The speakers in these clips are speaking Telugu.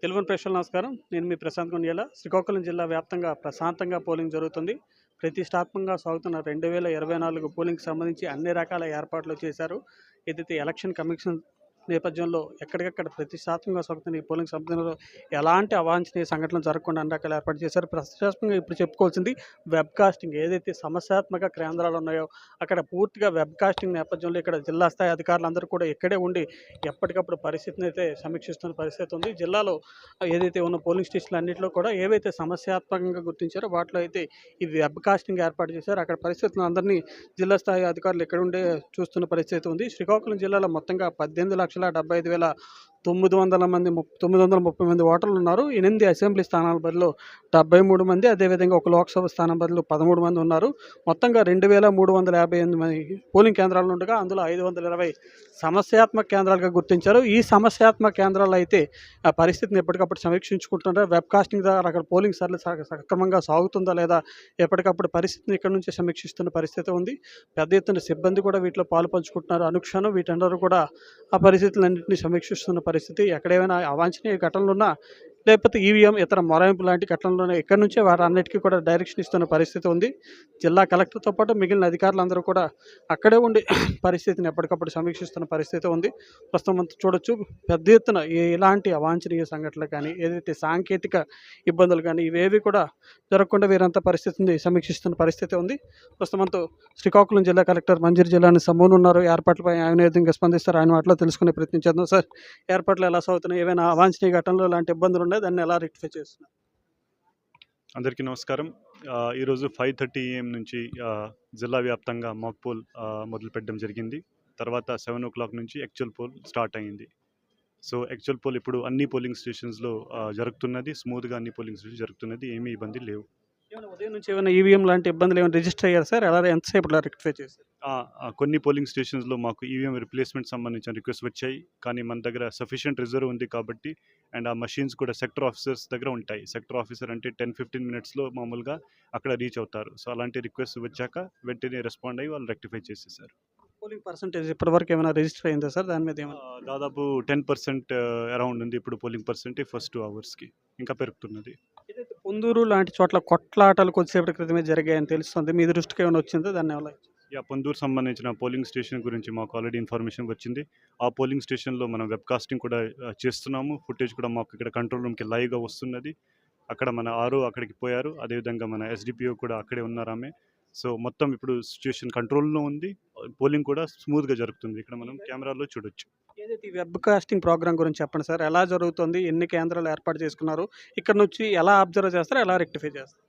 తెలుగు ప్రేక్షకులకు నమస్కారం. నేను మీ ప్రశాంత్ గుండియాల. శ్రీకాకుళం జిల్లా వ్యాప్తంగా ప్రశాంతంగా పోలింగ్ జరుగుతుంది. ప్రతిష్టాత్మకంగా సాగుతున్న 2024 పోలింగ్‌కి సంబంధించి అన్ని రకాల ఏర్పాట్లు చేశారు. ఏదైతే ఎలక్షన్ కమిషన్ నేపథ్యంలో ఎక్కడికక్కడ ప్రతిష్టాత్మకంగా సాగుతున్న ఈ పోలింగ్ సందర్భంలో ఎలాంటి అవాంఛనీయ సంఘటనలు జరగకుండా అన్ని రకాల ఏర్పాటు చేశారు. ప్రతిష్టాత్మకంగా ఇప్పుడు చెప్పుకోవాల్సింది వెబ్‌కాస్టింగ్. ఏదైతే సమస్యాత్మక కేంద్రాలు ఉన్నాయో అక్కడ పూర్తిగా వెబ్‌కాస్టింగ్ నేపథ్యంలో ఇక్కడ జిల్లా స్థాయి అధికారులందరూ కూడా ఇక్కడే ఉండి ఎప్పటికప్పుడు పరిస్థితిని అయితే సమీక్షిస్తున్న పరిస్థితి ఉంది. జిల్లాలో ఏదైతే ఉన్న పోలింగ్ స్టేషన్లు అన్నింటిలో కూడా ఏవైతే సమస్యాత్మకంగా గుర్తించారో వాటిలో అయితే ఈ వెబ్ కాస్టింగ్ ఏర్పాటు చేశారు. అక్కడ పరిస్థితులను అందరినీ జిల్లా స్థాయి అధికారులు ఇక్కడ ఉండే చూస్తున్న పరిస్థితి ఉంది. శ్రీకాకుళం జిల్లాలో మొత్తంగా 18,75,900 మంది 930 మంది ఓటర్లు ఉన్నారు. 8 అసెంబ్లీ స్థానాల బదులు 73 మంది, అదేవిధంగా ఒక లోక్సభ స్థానం బదులు 13 మంది ఉన్నారు. మొత్తంగా 2,358 మంది పోలింగ్ కేంద్రాలు ఉండగా అందులో 520 సమస్యాత్మక కేంద్రాలుగా గుర్తించారు. ఈ సమస్యాత్మక కేంద్రాలు అయితే ఆ పరిస్థితిని ఎప్పటికప్పుడు సమీక్షించుకుంటున్నారు. వెబ్ కాస్టింగ్ ద్వారా అక్కడ పోలింగ్ సక్రమంగా సాగుతుందా లేదా ఎప్పటికప్పుడు పరిస్థితిని ఇక్కడ నుంచి సమీక్షిస్తున్న పరిస్థితి ఉంది. పెద్ద ఎత్తున సిబ్బంది కూడా వీటిలో పాలు పంచుకుంటున్నారు. అనుక్షణం వీటందరూ కూడా ఆ పరిస్థితులన్నింటినీ సమీక్షిస్తున్న పరిస్థితి. ఎక్కడేమైనా అవాంఛనీయ ఘటనలు ఉన్నా లేకపోతే ఈవీఎం ఇతర మొరాయింపు లాంటి ఘటనలు ఇక్కడి నుంచే వాటన్నిటికీ కూడా డైరెక్షన్ ఇస్తున్న పరిస్థితి ఉంది. జిల్లా కలెక్టర్తో పాటు మిగిలిన అధికారులందరూ కూడా అక్కడే ఉండి పరిస్థితిని ఎప్పటికప్పుడు సమీక్షిస్తున్న పరిస్థితి ఉంది. ప్రస్తుతం మనం చూడొచ్చు పెద్ద ఎత్తున ఎలాంటి అవాంఛనీయ సంఘటనలు కానీ ఏదైతే సాంకేతిక ఇబ్బందులు కానీ ఇవేవి కూడా జరగకుండా వీరంతా పరిస్థితిని సమీక్షిస్తున్న పరిస్థితి ఉంది. ప్రస్తుతం మనతో శ్రీకాకుళం జిల్లా కలెక్టర్ మంజరి జిల్లాని సమూన్ ఉన్నారు. ఏర్పాట్లపై ఆయన ఏ విధంగా స్పందిస్తారు ఆయన మాటలో తెలుసుకునే ప్రయత్నం చేద్దాం. సార్, ఏర్పాట్లు ఎలా సాగుతున్నాయి? ఏవైనా అవాంఛనీయ ఘటనలు లాంటి ఇబ్బందులు ఉన్నాయి, దాన్ని ఎలా రెక్టిఫై చేస్తున్నారు? అందరికీ నమస్కారం. ఈరోజు 5:30 AM నుంచి జిల్లా వ్యాప్తంగా మాక్ పోల్ మొదలు పెట్టడం జరిగింది. తర్వాత 7 o'clock నుంచి యాక్చువల్ పోల్ స్టార్ట్ అయ్యింది. సో యాక్చువల్ పోల్ ఇప్పుడు అన్ని పోలింగ్ స్టేషన్స్లో జరుగుతున్నది. స్మూత్గా అన్ని పోలింగ్ స్టేషన్ జరుగుతున్నది. ఏమీ ఇబ్బంది లేవు. ఏమైనా ఉదయం నుంచి ఏమైనా ఈవీఎం లాంటి ఇబ్బందులు ఏమైనా రిజిస్టర్ అయ్యారు సార్? ఎలా ఎంతసేపట్లో రెక్టిఫై చేశారు? కొన్ని పోలింగ్ స్టేషన్స్లో మాకు ఈవీఎం రిప్లేస్మెంట్ సంబంధించిన రిక్వెస్ట్ వచ్చాయి. కానీ మన దగ్గర సఫిషియెంట్ రిజర్వ్ ఉంది కాబట్టి అండ్ ఆ మషీన్స్ కూడా సెక్టర్ ఆఫీసర్స్ దగ్గర ఉంటాయి. సెక్టర్ ఆఫీసర్ అంటే 10-15 minutesలో మామూలుగా అక్కడ రీచ్ అవుతారు. సో అలాంటి రిక్వెస్ట్ వచ్చాక వెంటనే రెస్పాండ్ అయ్యి వాళ్ళు రెక్టిఫై చేసేసారు. పోలింగ్ పర్సంటేజ్ ఇప్పటివరకు ఏమైనా రిజిస్టర్ అయిందా సార్? దాని మీద ఏమైనా దాదాపు 10% అరౌండ్ ఉంది ఇప్పుడు పోలింగ్ పర్సెంటేజ్ ఫస్ట్ 2 hours ఇంకా పెరుగుతున్నది. ఏదైతే పొందూరు లాంటి చోట్ల కొట్లాటలు కొద్దిసేపటి క్రితమే జరిగాయని తెలుస్తుంది. మీ దృష్టికి ఏమైనా వచ్చిందో దాన్ని ఎలా? పొందూరు సంబంధించిన పోలింగ్ స్టేషన్ గురించి మాకు ఆల్రెడీ ఇన్ఫర్మేషన్ వచ్చింది. ఆ పోలింగ్ స్టేషన్లో మనం వెబ్ కాస్టింగ్ కూడా చేస్తున్నాము. ఫుటేజ్ కూడా మాకు ఇక్కడ కంట్రోల్ రూమ్కి లైవ్గా వస్తున్నది. అక్కడ మన ఆర్ఓ అక్కడికి పోయారు. అదేవిధంగా మన ఎస్డిపిఓ కూడా అక్కడే ఉన్నారు ఆమె. సో మొత్తం ఇప్పుడు సిచ్యువేషన్ కంట్రోల్లో ఉంది. పోలింగ్ కూడా స్మూత్గా జరుగుతుంది. ఇక్కడ మనం కెమెరాలో చూడొచ్చు. ఏదైతే ఈ వెబ్ కాస్టింగ్ ప్రోగ్రామ్ గురించి చెప్పండి సార్. ఎలా జరుగుతుంది? ఎన్ని కేంద్రాలు ఏర్పాటు చేసుకున్నారు? ఇక్కడ నుంచి ఎలా అబ్జర్వ్ చేస్తారు? ఎలా రెక్టిఫై చేస్తారు?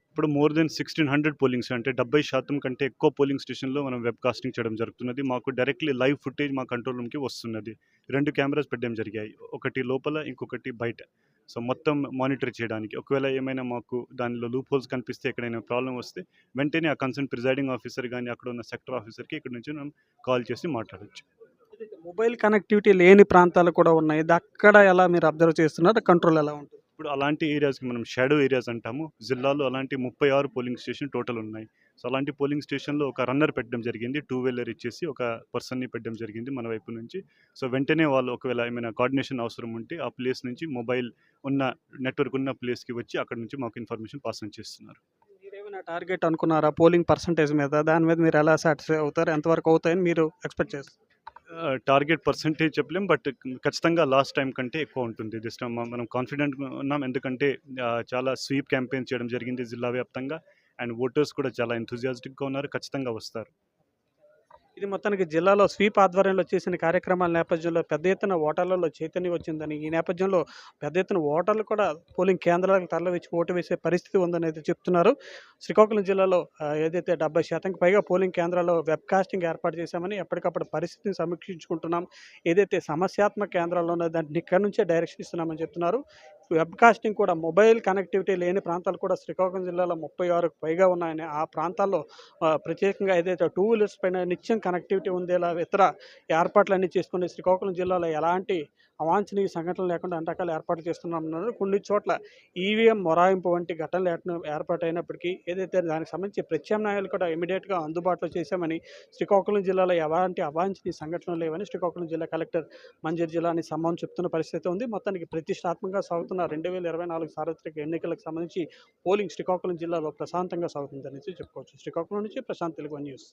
ఇప్పుడు మోర్ దెన్ 1600 పోలింగ్స్ అంటే 70% కంటే ఎక్కువ పోలింగ్ స్టేషన్లో మనం వెబ్ కాస్టింగ్ చేయడం జరుగుతున్నది. మాకు డైరెక్ట్లీ లైవ్ ఫుటేజ్ మా కంట్రోల్ రూమ్కి వస్తున్నది. 2 కెమెరాస్ పెట్టడం జరిగాయి. ఒకటి లోపల, ఇంకొకటి బయట. సో మొత్తం మానిటర్ చేయడానికి ఒకవేళ ఏమైనా మాకు దానిలో లూప్ హోల్స్ కనిపిస్తే ఎక్కడైనా ప్రాబ్లం వస్తే వెంటనే ఆ కన్సర్న్ ప్రిజైడింగ్ ఆఫీసర్ కానీ అక్కడ ఉన్న సెక్టర్ ఆఫీసర్కి ఇక్కడ నుంచి మనం కాల్ చేసి మాట్లాడవచ్చు. మొబైల్ కనెక్టివిటీ లేని ప్రాంతాలు కూడా ఉన్నాయి. అక్కడ ఎలా మీరు అబ్జర్వ్ చేస్తున్నారు? కంట్రోల్ ఎలా ఉంటుంది? ఇప్పుడు అలాంటి ఏరియాస్కి మనం షాడో ఏరియాస్ అంటాము. జిల్లాలో అలాంటి 36 పోలింగ్ స్టేషన్ టోటల్ ఉన్నాయి. సో అలాంటి పోలింగ్ స్టేషన్లో ఒక రన్నర్ పెట్టడం జరిగింది. 2-wheeler ఇచ్చేసి ఒక పర్సన్ని పెట్టడం జరిగింది మన వైపు నుంచి. సో వెంటనే వాళ్ళు ఒకవేళ ఏమైనా కోఆర్డినేషన్ అవసరం ఉంటే ఆ ప్లేస్ నుంచి మొబైల్ ఉన్న నెట్వర్క్ ఉన్న ప్లేస్కి వచ్చి అక్కడ నుంచి మాకు ఇన్ఫర్మేషన్ పాస్ ఆన్ చేస్తున్నారు. మీరేమైనా టార్గెట్ అనుకున్నారా పోలింగ్ పర్సంటేజ్ మీద? దాని మీద మీరు ఎలా సాటిస్ఫై అవుతారు? ఎంతవరకు అవుతాయని మీరు ఎక్స్పెక్ట్ చేస్తారు? టార్గెట్ పర్సంటేజ్ చెప్పలేం, బట్ ఖచ్చితంగా లాస్ట్ టైం కంటే ఎక్కువ ఉంటుంది. దిస్ టైం మనం కాన్ఫిడెంట్గా ఉన్నాం. ఎందుకంటే చాలా స్వీప్ క్యాంపెయిన్ చేయడం జరిగింది జిల్లా వ్యాప్తంగా అండ్ ఓటర్స్ కూడా చాలా ఎంతూజియాస్టిక్గా ఉన్నారు. ఖచ్చితంగా వస్తారు. ఇది మొత్తానికి జిల్లాలో స్వీప్ ఆధ్వర్యంలో చేసిన కార్యక్రమాల నేపథ్యంలో పెద్ద ఎత్తున ఓటర్లలో చైతన్యం వచ్చిందని, ఈ నేపథ్యంలో పెద్ద ఎత్తున ఓటర్లు కూడా పోలింగ్ కేంద్రాలకు తరలివచ్చి ఓటు వేసే పరిస్థితి ఉందని అయితే చెప్తున్నారు. శ్రీకాకుళం జిల్లాలో ఏదైతే 70%కి పైగా పోలింగ్ కేంద్రాల్లో వెబ్ కాస్టింగ్ ఏర్పాటు చేశామని, ఎప్పటికప్పుడు పరిస్థితిని సమీక్షించుకుంటున్నాం. ఏదైతే సమస్యాత్మక కేంద్రాల్లో ఉన్నదో దాన్ని ఇక్కడ నుంచే డైరెక్షన్ ఇస్తున్నామని చెప్తున్నారు. వెబ్ కాస్టింగ్ కూడా మొబైల్ కనెక్టివిటీ లేని ప్రాంతాలు కూడా శ్రీకాకుళం జిల్లాలో 36కు పైగా ఉన్నాయని, ఆ ప్రాంతాల్లో ప్రత్యేకంగా ఏదైతే 2 wheelers పైన నిత్యం కనెక్టివిటీ ఉండేలా ఇతర ఏర్పాట్లన్నీ చేసుకుని శ్రీకాకుళం జిల్లాలో ఎలాంటి అవాంఛనీయ సంఘటనలు లేకుండా అన్ని రకాల ఏర్పాట్లు చేస్తున్నామన్నారు. కొన్ని చోట్ల ఈవీఎం మొరాయింపు వంటి ఘటనలు ఏర్పాటైనప్పటికీ ఏదైతే దానికి సంబంధించి ప్రత్యామ్నాయాలు కూడా ఇమీడియట్‌గా అందుబాటులో చేశామని, శ్రీకాకుళం జిల్లాలో ఎలాంటి అవాంఛనీయ సంఘటనలు లేవని శ్రీకాకుళం జిల్లా కలెక్టర్ మంజర్ జిలానీ సమ్మం చెప్తున్న పరిస్థితి ఉంది. మొత్తానికి ప్రతిష్టాత్మకంగా సాగుతున్న 2024 సార్వత్రిక ఎన్నికలకు సంబంధించి పోలింగ్ శ్రీకాకుళం జిల్లాలో ప్రశాంతంగా సాగుతుందనేసి చెప్పుకోవచ్చు. శ్రీకాకుళం నుంచి ప్రశాంత్, తెలుగు వన్ న్యూస్.